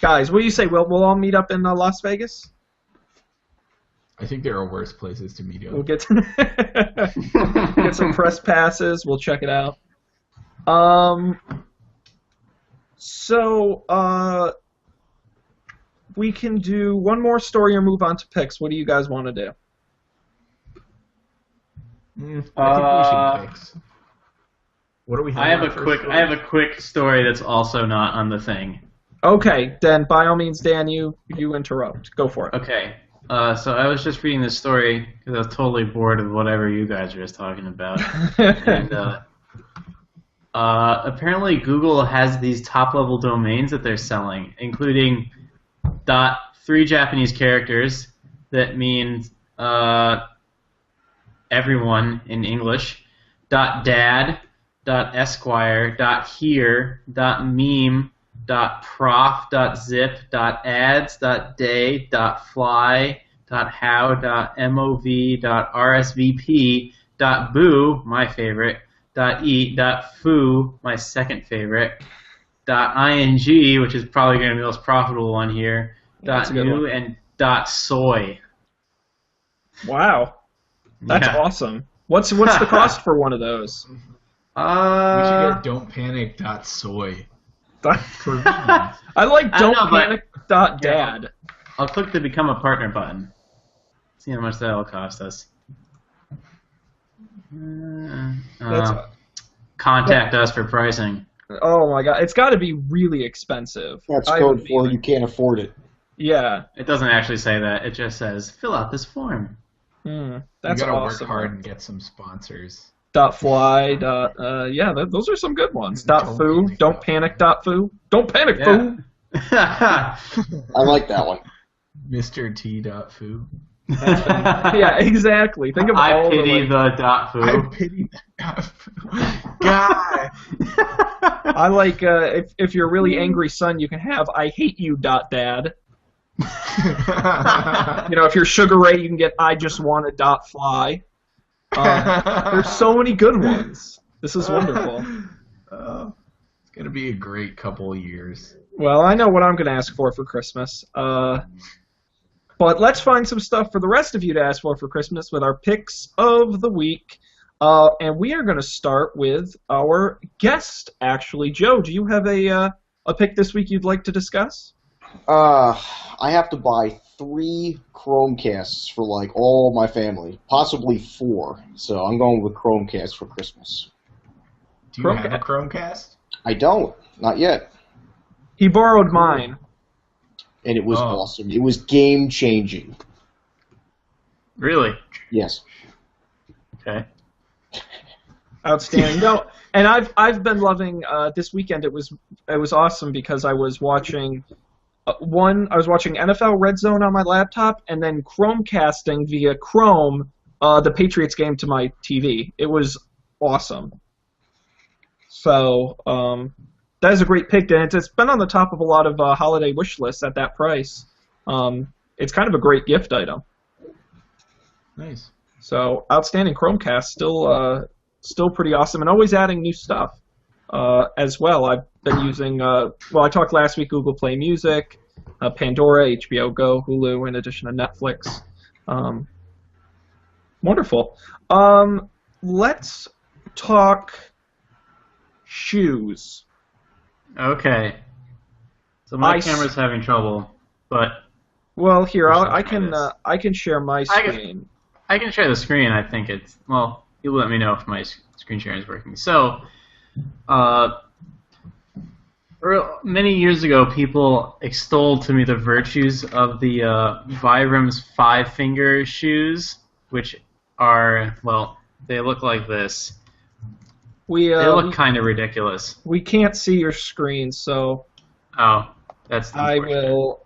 Guys, what do you say? We'll all meet up in Las Vegas? I think there are worse places to meet up. We'll get some press passes. We'll check it out. So we can do one more story or move on to picks. What do you guys want to do? I think we should picks. What do we have? I have a quick story that's also not on the thing. Okay, then by all means, Dan, you interrupt. Go for it. Okay. So I was just reading this story because I was totally bored of whatever you guys were just talking about. And apparently Google has these top-level domains that they're selling, including .3 Japanese characters that means everyone in English, .dad, .esquire, .here, .meme, .prof, .zip, .ads, .day, .fly, .how, .mov, .rsvp, .boo, my favorite, .eat, .foo, my second favorite, .ing, which is probably going to be the most profitable one here, .new, and .soy. Wow. That's awesome. What's the cost for one of those? We should get don'tpanic.soy. I like don'tpanic.dad. I'll click the become a partner button. See how much that'll cost us. Contact us for pricing. Oh my god, it's got to be really expensive. That's code for you can't afford it. Yeah. It doesn't actually say that. It just says, fill out this form. That's you gotta awesome. work hard and get some sponsors. .fly, yeah, those are some good ones. .foo, don't panic. .foo, don't panic. Foo. I like that one. Mr. T. Foo. Yeah, exactly. Think of all I pity the .foo. I pity the .foo. God. I like if you're a really angry son, you can have I hate you. Dad. If you're Sugar Ray, you can get I just want a .fly. There's so many good ones. This is wonderful. It's gonna be a great couple of years. Well, I know what I'm gonna ask for Christmas. But let's find some stuff for the rest of you to ask for Christmas with our picks of the week. And we are going to start with our guest, actually. Joe, do you have a pick this week you'd like to discuss? I have to buy 3 Chromecasts for, all my family. Possibly 4. So I'm going with Chromecasts for Christmas. Do you have a Chromecast? I don't. Not yet. He borrowed mine. And it was awesome. It was game-changing. Really? Yes. Okay. Outstanding. No, and I've been loving this weekend. It was awesome because I was watching NFL Red Zone on my laptop and then Chromecasting via Chrome the Patriots game to my TV. It was awesome. So that is a great pick, and it's been on the top of a lot of holiday wish lists at that price. It's kind of a great gift item. Nice. So outstanding. Chromecast, still pretty awesome, and always adding new stuff as well. I've been using, I talked last week, Google Play Music, Pandora, HBO Go, Hulu, in addition to Netflix. Wonderful. Let's talk shoes. Okay. So my camera's having trouble, but... Well, here, I can share my screen. I can share the screen. I think it's... Well, you'll let me know if my screen sharing is working. So, many years ago, people extolled to me the virtues of the Vibram's 5-finger shoes, which are, they look like this. They look kind of ridiculous. We can't see your screen, so... Oh, that's I will...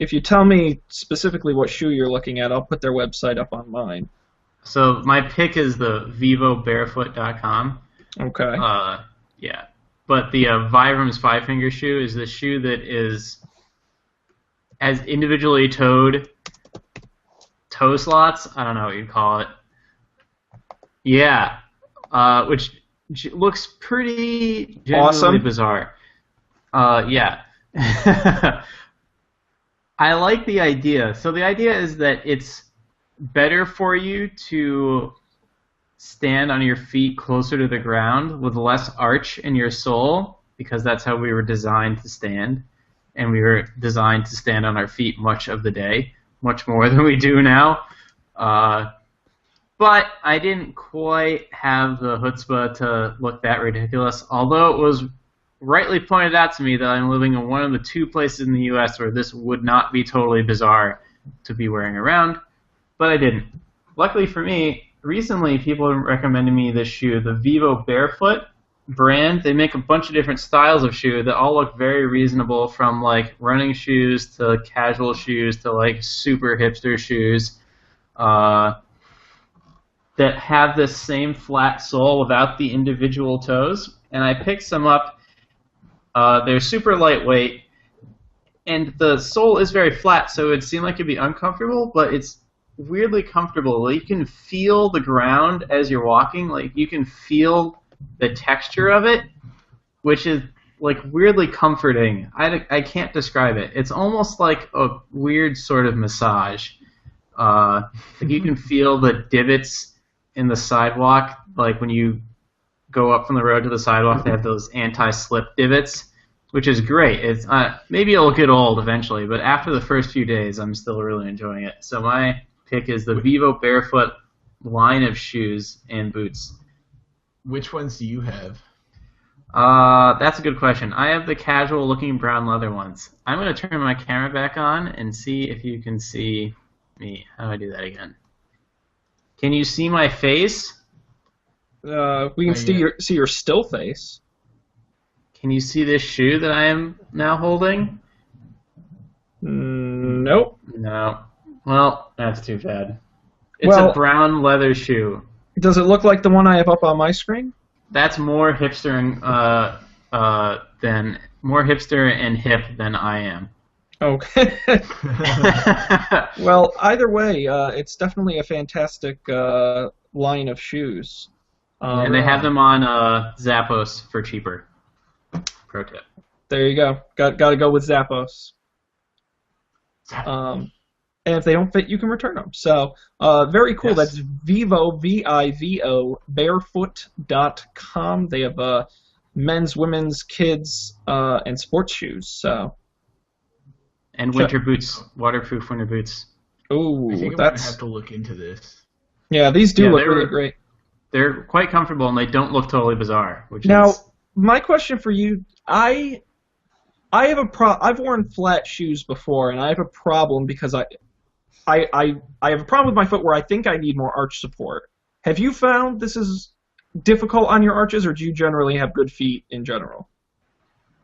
if you tell me specifically what shoe you're looking at, I'll put their website up on mine. So my pick is the vivobarefoot.com. Okay. Yeah. But the Vibram's 5-finger shoe is the shoe that has individually toed toe slots. I don't know what you'd call it. Yeah. Which looks pretty genuinely bizarre. Yeah. I like the idea. So the idea is that it's better for you to stand on your feet closer to the ground with less arch in your sole, because that's how we were designed to stand. And we were designed to stand on our feet much of the day, much more than we do now. But I didn't quite have the chutzpah to look that ridiculous, although it was rightly pointed out to me that I'm living in one of the 2 places in the U.S. where this would not be totally bizarre, to be wearing around, but I didn't. Luckily for me, recently people recommended me this shoe, the Vivo Barefoot brand. They make a bunch of different styles of shoe that all look very reasonable, from like running shoes to casual shoes to like super hipster shoes that have this same flat sole without the individual toes. And I picked some up. They're super lightweight, and the sole is very flat, so it would seem like it'd be uncomfortable, but it's weirdly comfortable. Like, you can feel the ground as you're walking. Like, you can feel the texture of it, which is like weirdly comforting. I can't describe it. It's almost like a weird sort of massage. Like, you can feel the divots in the sidewalk, like when you go up from the road to the sidewalk, they have those anti-slip divots, which is great. It's maybe it'll get old eventually, but after the first few days, I'm still really enjoying it. So my pick is the Vivo Barefoot line of shoes and boots. Which ones do you have? That's a good question. I have the casual-looking brown leather ones. I'm going to turn my camera back on and see if you can see me. How do I do that again? Can you see my face? We can see your still face. Can you see this shoe that I am now holding? Nope. No. Well, that's too bad. It's a brown leather shoe. Does it look like the one I have up on my screen? That's more hipster and hip than I am. Okay. Well, either way, it's definitely a fantastic line of shoes. And they have them on Zappos for cheaper. Pro tip. There you go. Got to go with Zappos. And if they don't fit, you can return them. So, very cool. Yes. That's Vivo, V-I-V-O, barefoot.com. They have men's, women's, kids, and sports shoes. So. And winter boots, waterproof winter boots. Oh, I think I'm going to have to look into this. Yeah, these do look really great. They're quite comfortable, and they don't look totally bizarre. My question for you, I have I've worn flat shoes before, and I have a problem because I have a problem with my foot where I think I need more arch support. Have you found this is difficult on your arches, or do you generally have good feet in general?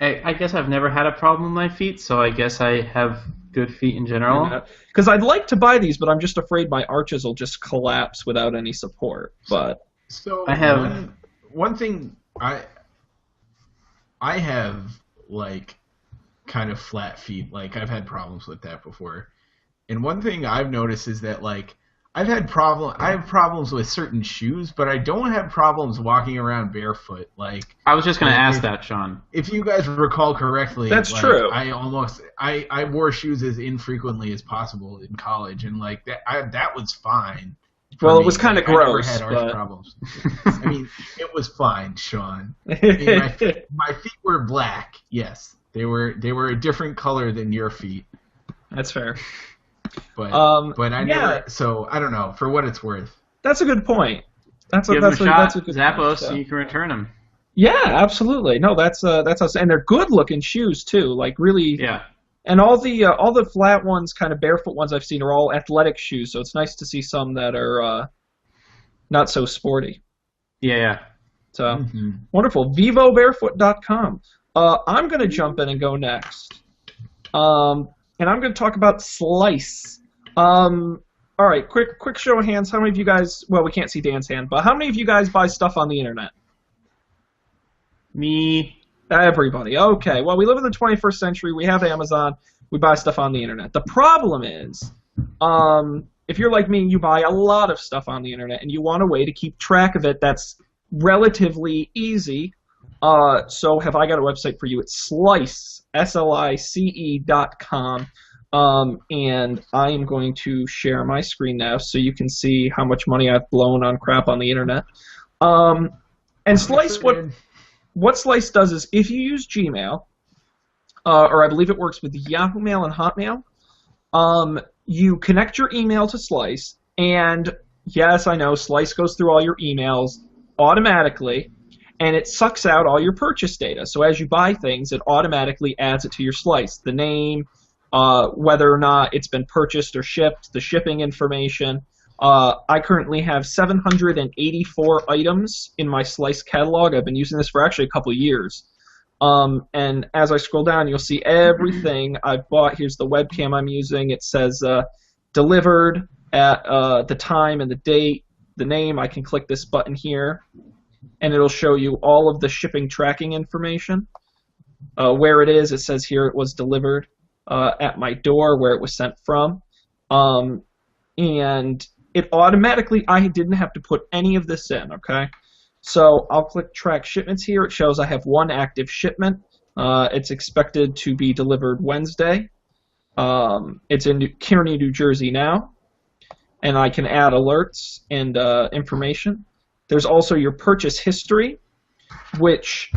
I guess I've never had a problem with my feet, so I guess I have good feet in general. Because I'd like to buy these, but I'm just afraid my arches will just collapse without any support. But so I have one thing I have like kind of flat feet. Like, I've had problems with that before. And one thing I've noticed is that, like, I have problems with certain shoes, but I don't have problems walking around barefoot. Like, I was just going to ask that, Sean. If you guys recall correctly, that's true. I wore shoes as infrequently as possible in college, and like that was fine. Well, it was kind of gross. I never had arch problems. I mean, it was fine, Sean. I mean, my feet were black. Yes, they were a different color than your feet. That's fair. But I never. So I don't know. For what it's worth. That's a good point. That's a good Zappos, point, so you can return them. Yeah, absolutely. No, that's us, and they're good looking shoes too. Like, really. Yeah. And all the flat ones, kind of barefoot ones I've seen, are all athletic shoes. So it's nice to see some that are not so sporty. Yeah. So wonderful. VivoBarefoot.com. I'm going to jump in and go next. And I'm going to talk about Slice. All right, quick show of hands. How many of you guys? Well, we can't see Dan's hand, but how many of you guys buy stuff on the internet? Me. Everybody. Okay. Well, we live in the 21st century. We have Amazon. We buy stuff on the internet. The problem is, if you're like me, you buy a lot of stuff on the internet, and you want a way to keep track of it that's relatively easy. So have I got a website for you? It's Slice, SLICE.com. And I am going to share my screen now so you can see how much money I've blown on crap on the internet. And Slice, what Slice does is, if you use Gmail, or I believe it works with Yahoo Mail and Hotmail, you connect your email to Slice, and yes, I know, Slice goes through all your emails automatically, and it sucks out all your purchase data. So as you buy things, it automatically adds it to your Slice. The name, whether or not it's been purchased or shipped, the shipping information. I currently have 784 items in my Slice catalog. I've been using this for actually a couple of years. And as I scroll down, you'll see everything I've bought. Here's the webcam I'm using. It says delivered at the time and the date, the name. I can click this button here, and it'll show you all of the shipping tracking information. Where it is, it says here it was delivered at my door, where it was sent from. And it automatically, I didn't have to put any of this in, okay? So I'll click track shipments here. It shows I have one active shipment. It's expected to be delivered Wednesday. It's in Kearney, New Jersey now. And I can add alerts and information. There's also your purchase history, which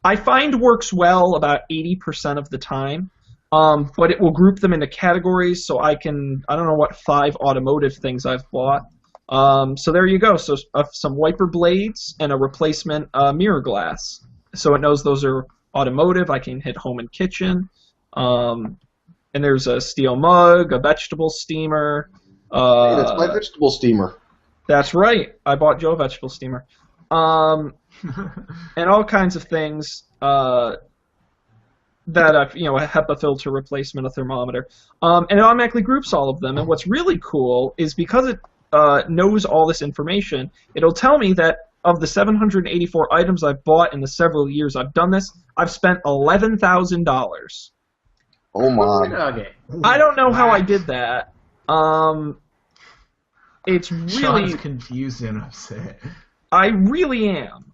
I find works well about 80% of the time. But it will group them into categories, so I don't know what 5 automotive things I've bought. So there you go. So some wiper blades and a replacement mirror glass. So it knows those are automotive. I can hit home and kitchen. And there's a steel mug, a vegetable steamer. Hey, that's my vegetable steamer. That's right. I bought Joe a vegetable steamer. And all kinds of things. That a HEPA filter replacement, a thermometer, and it automatically groups all of them. And what's really cool is because it knows all this information, it'll tell me that of the 784 items I've bought in the several years I've done this, I've spent $11,000. Oh my! Okay. I don't know how I did that. It's really Sean's confused and upset. I really am.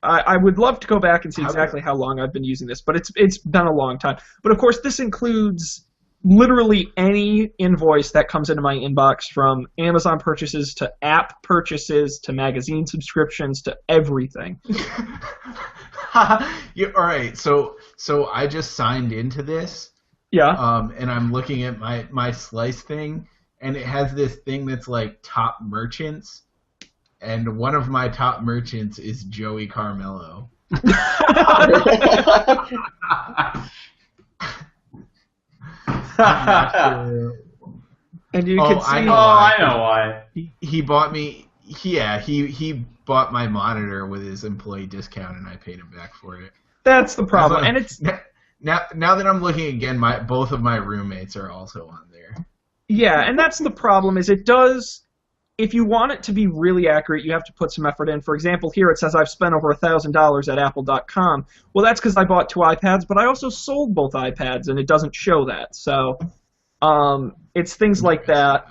I would love to go back and see exactly how long I've been using this, but it's been a long time. But of course, this includes literally any invoice that comes into my inbox, from Amazon purchases to app purchases to magazine subscriptions to everything. All right, so I just signed into this. Yeah. And I'm looking at my Slice thing, and it has this thing that's like top merchants. And one of my top merchants is Joey Carmelo. And you can see. I know why. He bought me. Yeah, he bought my monitor with his employee discount, and I paid him back for it. That's the problem, and it's now that I'm looking again, both of my roommates are also on there. Yeah, and that's the problem. Is it does. If you want it to be really accurate, you have to put some effort in. For example, here it says I've spent over $1,000 at Apple.com. Well, that's because I bought 2 iPads, but I also sold both iPads, and it doesn't show that. So it's things like that.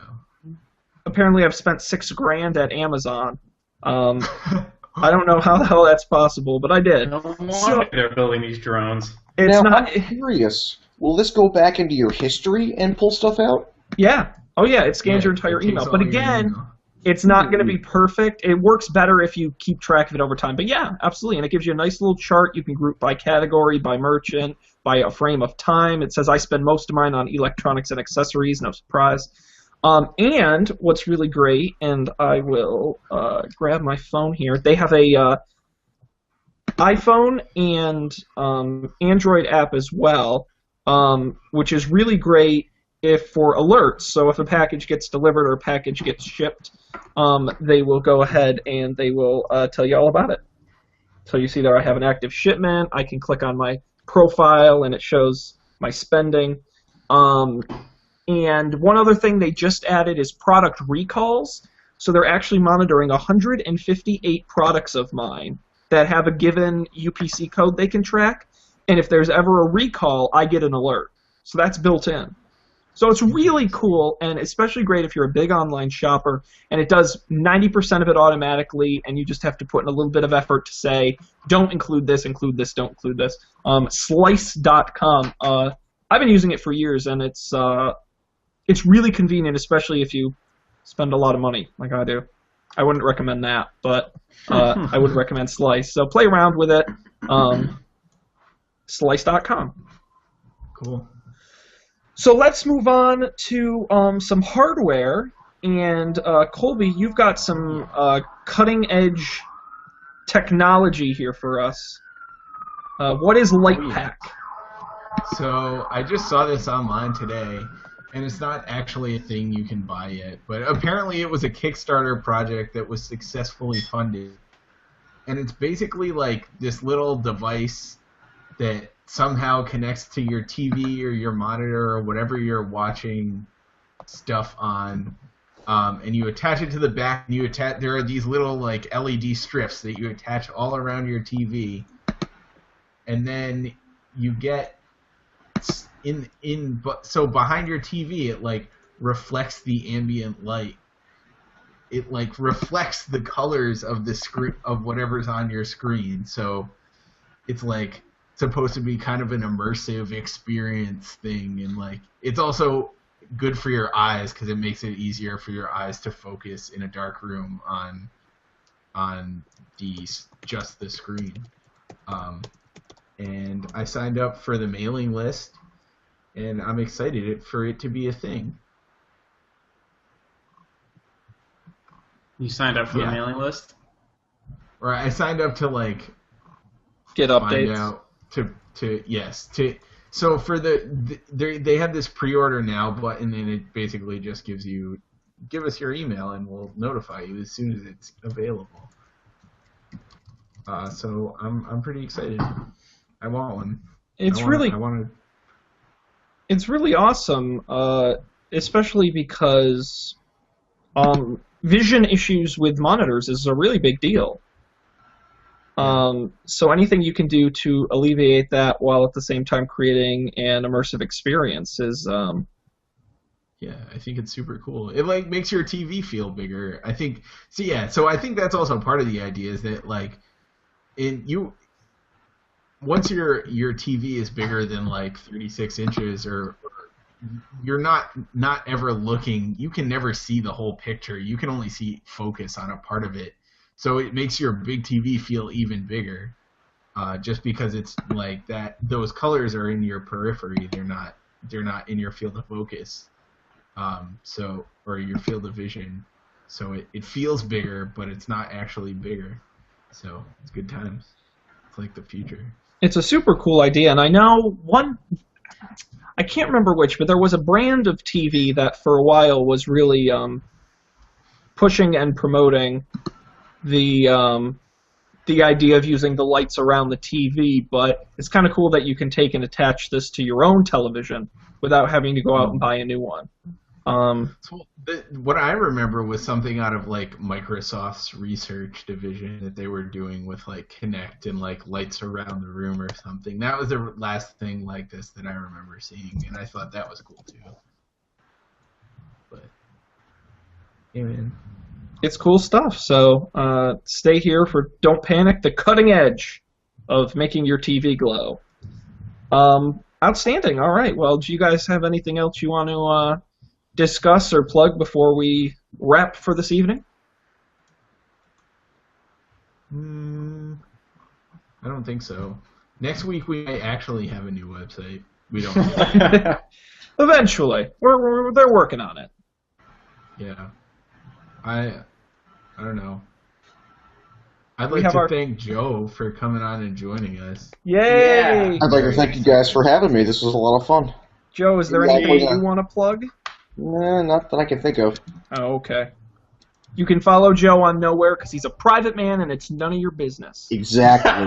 Apparently, I've spent $6,000 at Amazon. I don't know how the hell that's possible, but I did. No wonder they're building these drones. It's now, not. I'm curious. Will this go back into your history and pull stuff out? Yeah. Oh yeah, it scans your entire email. But again, it's not going to be perfect. It works better if you keep track of it over time. But yeah, absolutely. And it gives you a nice little chart. You can group by category, by merchant, by a frame of time. It says I spend most of mine on electronics and accessories, no surprise. And what's really great, and I will grab my phone here, they have a iPhone and Android app as well, which is really great for alerts. So if a package gets delivered or a package gets shipped, they will go ahead and they will tell you all about it. So you see there I have an active shipment. I can click on my profile and it shows my spending. And one other thing they just added is product recalls. So they're actually monitoring 158 products of mine that have a given UPC code they can track. And if there's ever a recall, I get an alert. So that's built in. So it's really cool, and especially great if you're a big online shopper, and it does 90% of it automatically, and you just have to put in a little bit of effort to say, don't include this, don't include this. Slice.com, I've been using it for years, and it's really convenient, especially if you spend a lot of money like I do. I wouldn't recommend that, but I would recommend Slice. So play around with it. Slice.com. Cool. So let's move on to some hardware. And Colby, you've got some cutting-edge technology here for us. What is LightPack? So I just saw this online today, and it's not actually a thing you can buy yet, but apparently it was a Kickstarter project that was successfully funded. And it's basically like this little device that somehow connects to your TV or your monitor or whatever you're watching stuff on, and you attach it to the back. And there are these little like LED strips that you attach all around your TV, and then you get so behind your TV it like reflects the ambient light. It like reflects the colors of the screen of whatever's on your screen. So it's like supposed to be kind of an immersive experience thing, and like it's also good for your eyes because it makes it easier for your eyes to focus in a dark room on just the screen. And I signed up for the mailing list, and I'm excited for it to be a thing. You signed up for the mailing list? Or I signed up to like get updates. Find out so for they have this pre-order now button, and it basically just give us your email and we'll notify you as soon as it's available. So I'm pretty excited. I want one. It's really awesome, especially because vision issues with monitors is a really big deal. So anything you can do to alleviate that while at the same time creating an immersive experience is yeah, I think it's super cool. It like makes your TV feel bigger. I think so I think that's also part of the idea is that like once your TV is bigger than like 36 inches or you're not ever looking, you can never see the whole picture. You can only see focus on a part of it. So it makes your big TV feel even bigger, just because it's like that. Those colors are in your periphery. They're not in your field of focus, or your field of vision. So it feels bigger, but it's not actually bigger. So it's good times. It's like the future. It's a super cool idea, and I know I can't remember which, but there was a brand of TV that for a while was really pushing and promoting the idea of using the lights around the TV, but it's kind of cool that you can take and attach this to your own television without having to go out and buy a new one. What I remember was something out of like Microsoft's research division that they were doing with like Kinect and like lights around the room or something. That was the last thing like this that I remember seeing, and I thought that was cool too. But hey, man. It's cool stuff, so stay here for Don't Panic, the cutting edge of making your TV glow. Outstanding. All right, well, do you guys have anything else you want to discuss or plug before we wrap for this evening? I don't think so. Next week we might actually have a new website. We don't know. Eventually. They're working on it. Yeah. I don't know. I'd like to thank Joe for coming on and joining us. Yay! Yeah. I'd like to thank you guys for having me. This was a lot of fun. Joe, is there anything you want to plug? Nah, not that I can think of. Oh, okay. You can follow Joe on Nowhere because he's a private man and it's none of your business. Exactly.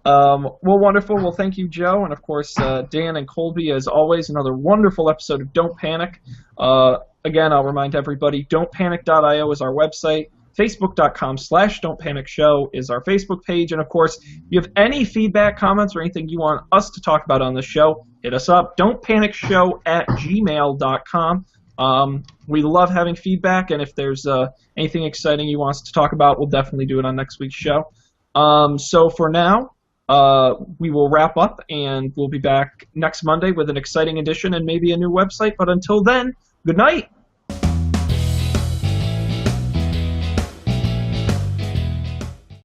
Well, wonderful. Well, thank you, Joe. And, of course, Dan and Colby, as always, another wonderful episode of Don't Panic. Again, I'll remind everybody, don'tpanic.io is our website. Facebook.com/don'tpanicshow is our Facebook page. And, of course, if you have any feedback, comments, or anything you want us to talk about on the show, hit us up, don'tpanicshow@gmail.com. We love having feedback, and if there's anything exciting you want us to talk about, we'll definitely do it on next week's show. So for now, we will wrap up, and we'll be back next Monday with an exciting edition and maybe a new website. But until then, good night.